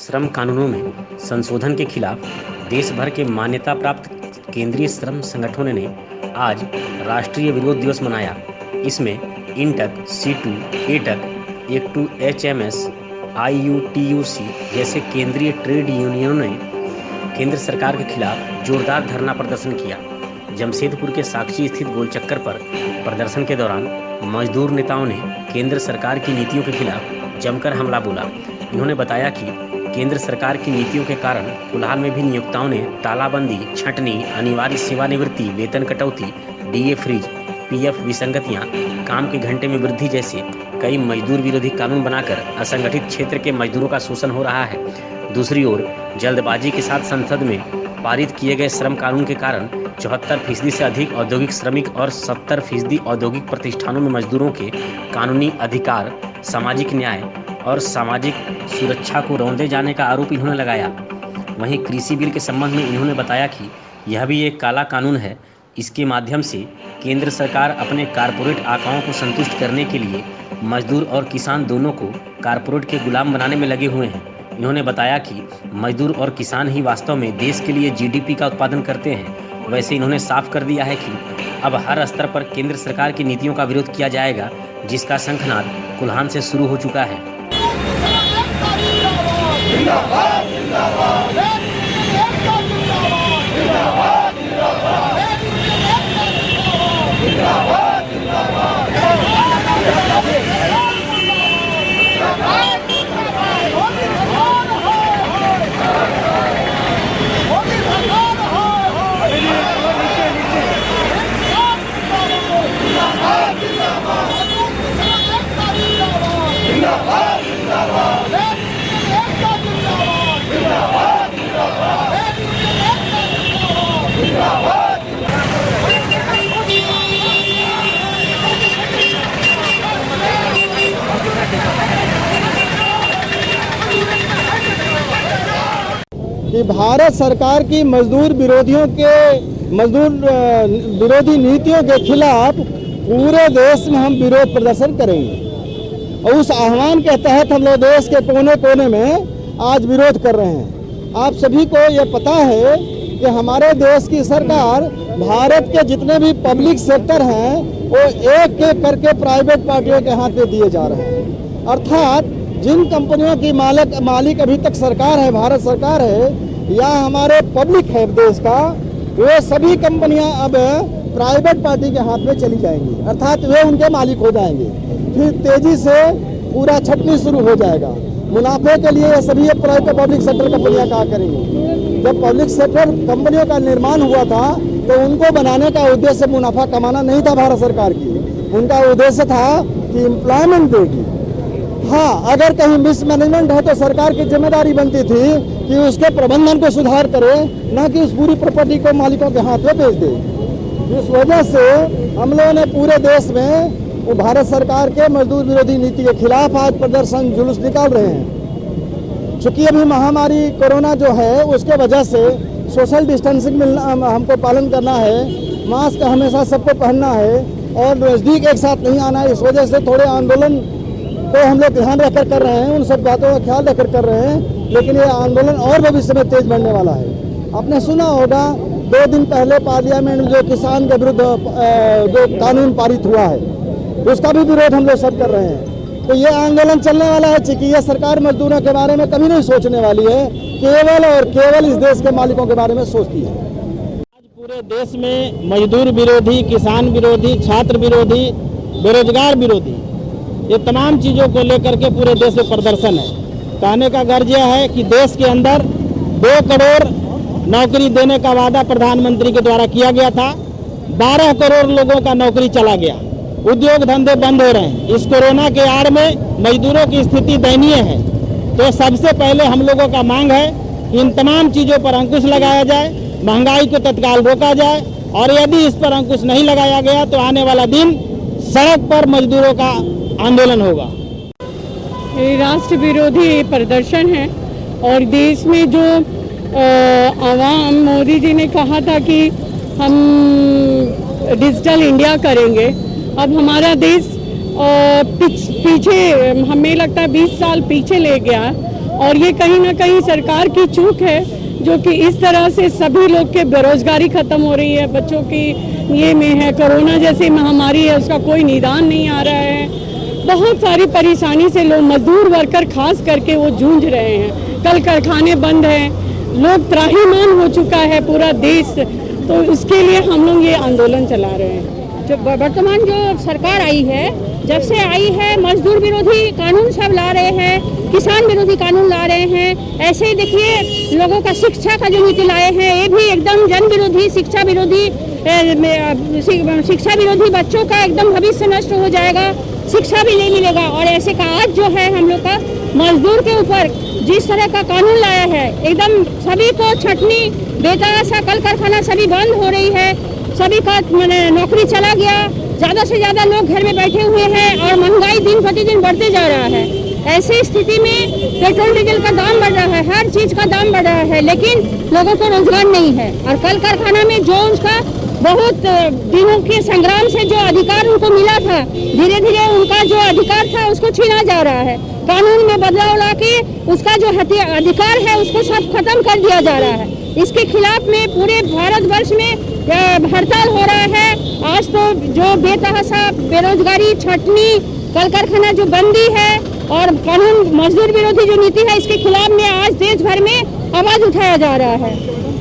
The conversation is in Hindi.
श्रम कानूनों में संशोधन के खिलाफ देश भर के मान्यता प्राप्त केंद्रीय श्रम संगठनों ने आज राष्ट्रीय विरोध दिवस मनाया। इसमें इंटक, सीटू, एटक, एकटू, एचएमएस, आईयूटीयूसी जैसे केंद्रीय ट्रेड यूनियनों ने केंद्र सरकार के खिलाफ जोरदार धरना प्रदर्शन किया। जमशेदपुर के साक्षी स्थित गोलचक्कर पर प्रदर्शन के दौरान मजदूर नेताओं ने केंद्र सरकार की नीतियों के खिलाफ जमकर हमला बोला। इन्होंने बताया कि केंद्र सरकार की नीतियों के कारण फिलहाल में भी नियोक्ताओं ने तालाबंदी, छंटनी, अनिवार्य सेवानिवृत्ति, वेतन कटौती, डीए फ्रीज, पीएफ विसंगतियां, काम के घंटे में वृद्धि जैसे कई मजदूर विरोधी कानून बनाकर असंगठित क्षेत्र के मजदूरों का शोषण हो रहा है। दूसरी ओर जल्दबाजी के साथ संसद में पारित किए गए श्रम कानून के कारण 74% से अधिक औद्योगिक श्रमिक और 70% औद्योगिक प्रतिष्ठानों में मजदूरों के कानूनी अधिकार, सामाजिक न्याय और सामाजिक सुरक्षा को रौंदे जाने का आरोप इन्होंने लगाया। वहीं कृषि बिल के संबंध में इन्होंने बताया कि यह भी एक काला कानून है। इसके माध्यम से केंद्र सरकार अपने कारपोरेट आकाओं को संतुष्ट करने के लिए मजदूर और किसान दोनों को कारपोरेट के गुलाम बनाने में लगे हुए हैं। इन्होंने बताया कि मजदूर और किसान ही वास्तव में देश के लिए जीडीपी का उत्पादन करते हैं। वैसे इन्होंने साफ कर दिया है कि अब हर स्तर पर केंद्र सरकार की नीतियों का विरोध किया जाएगा, जिसका शंखनाद कुल्हान से शुरू हो चुका है। जिंदाबाद जिंदाबाद जिंदाबाद जिंदाबाद कि भारत सरकार की मजदूर विरोधी नीतियों के खिलाफ पूरे देश में हम विरोध प्रदर्शन करेंगे और उस आह्वान के तहत हम लोग देश के कोने कोने में आज विरोध कर रहे हैं। आप सभी को ये पता है कि हमारे देश की सरकार भारत के जितने भी पब्लिक सेक्टर हैं वो एक एक करके प्राइवेट पार्टियों के हाथ में दिए जा रहे हैं। अर्थात जिन कंपनियों की मालिक अभी तक सरकार है, भारत सरकार है या हमारे पब्लिक है देश का, वे सभी कंपनियां अब प्राइवेट पार्टी के हाथ में चली जाएंगी। अर्थात वे उनके मालिक हो जाएंगे। फिर तेजी से पूरा छटनी शुरू हो जाएगा। मुनाफे के लिए सभी प्राइवेट पब्लिक सेक्टर कंपनियां क्या करेंगी? जब पब्लिक सेक्टर कंपनियों का निर्माण हुआ था तो उनको बनाने का उद्देश्य मुनाफा कमाना नहीं था भारत सरकार की। उनका उद्देश्य था कि एम्प्लॉयमेंट देगी। हाँ, अगर कहीं मिसमैनेजमेंट है तो सरकार की जिम्मेदारी बनती थी कि उसके प्रबंधन को सुधार करे, न कि उस पूरी प्रॉपर्टी को मालिकों के हाथ में भेज दे। इस वजह से हम लोगों ने पूरे देश में भारत सरकार के मजदूर विरोधी नीति के खिलाफ आज प्रदर्शन जुलूस निकाल रहे हैं। चूँकि अभी महामारी कोरोना जो है उसके वजह से सोशल डिस्टेंसिंग में हमको पालन करना है, मास्क हमेशा सबको पहनना है और नज़दीक एक साथ नहीं आना है। इस वजह से थोड़े आंदोलन को हम लोग ध्यान रखकर कर रहे हैं, उन सब बातों का ख्याल रखकर कर रहे हैं। लेकिन ये आंदोलन और भविष्य में तेज बढ़ने वाला है। आपने सुना होगा 2 दिन पहले पार्लियामेंट में जो किसान के विरुद्ध जो कानून पारित हुआ है उसका भी विरोध हम लोग सब कर रहे हैं। तो ये आंदोलन चलने वाला है। चूँकि ये सरकार मजदूरों के बारे में कभी नहीं सोचने वाली है, केवल और केवल इस देश के मालिकों के बारे में सोचती है। आज पूरे देश में मजदूर विरोधी, किसान विरोधी, छात्र विरोधी, बेरोजगार विरोधी, ये तमाम चीज़ों को लेकर के पूरे देश में प्रदर्शन है। कहने का गर्ज यह है कि देश के अंदर 2 करोड़ नौकरी देने का वादा प्रधानमंत्री के द्वारा किया गया था। 12 करोड़ लोगों का नौकरी चला गया, उद्योग धंधे बंद हो रहे हैं। इस कोरोना के आड़ में मजदूरों की स्थिति दयनीय है। तो सबसे पहले हम लोगों का मांग है कि इन तमाम चीज़ों पर अंकुश लगाया जाए, महंगाई को तत्काल रोका जाए और यदि इस पर अंकुश नहीं लगाया गया तो आने वाला दिन सड़क पर मजदूरों का आंदोलन होगा। राष्ट्र विरोधी प्रदर्शन है और देश में जो आवाम, मोदी जी ने कहा था कि हम डिजिटल इंडिया करेंगे। अब हमारा देश पीछे हमें लगता है 20 साल पीछे ले गया और ये कहीं ना कहीं सरकार की चूक है, जो कि इस तरह से सभी लोग के बेरोजगारी खत्म हो रही है, बच्चों की ये में है, कोरोना जैसी महामारी है, उसका कोई निदान नहीं आ रहा है। बहुत सारी परेशानी से लोग, मजदूर वर्कर खास करके वो जूझ रहे हैं। कल कारखाने बंद हैं, लोग त्राहिमाम हो चुका है पूरा देश, तो इसके लिए हम लोग ये आंदोलन चला रहे हैं। जो वर्तमान जो सरकार आई है, जब से आई है, मजदूर विरोधी कानून सब ला रहे हैं, किसान विरोधी कानून ला रहे हैं। ऐसे ही देखिए लोगों का शिक्षा का जो नीति लाए हैं, ये भी एकदम जन विरोधी, शिक्षा विरोधी, बच्चों का एकदम भविष्य नष्ट हो जाएगा, शिक्षा भी नहीं मिलेगा। और ऐसे का आज जो है हम लोग का मजदूर के ऊपर जिस तरह का कानून लाया है, एकदम सभी को छटनी, बेतहाशा, कल कारखाना सभी बंद हो रही है, सभी का नौकरी चला गया, ज़्यादा से ज़्यादा लोग घर में बैठे हुए हैं और महंगाई दिन प्रतिदिन बढ़ते जा रहा है। ऐसी स्थिति में पेट्रोल डीजल का दाम बढ़ रहा है, हर चीज़ का दाम बढ़ रहा है, लेकिन लोगों को रोजगार नहीं है। और कल कारखाना में जो उसका बहुत दिनों के संग्राम से जो अधिकार उनको मिला था, धीरे धीरे उनका जो अधिकार था उसको छीना जा रहा है। कानून में बदलाव लाके उसका जो अधिकार है उसको सब खत्म कर दिया जा रहा है। इसके खिलाफ में पूरे भारतवर्ष में हड़ताल हो रहा है। आज तो जो बेतहाशा, बेरोजगारी, छटनी, कल कारखाना जो बंदी है और कानून मजदूर विरोधी जो नीति है, इसके खिलाफ में आज देश भर में आवाज उठाया जा रहा है।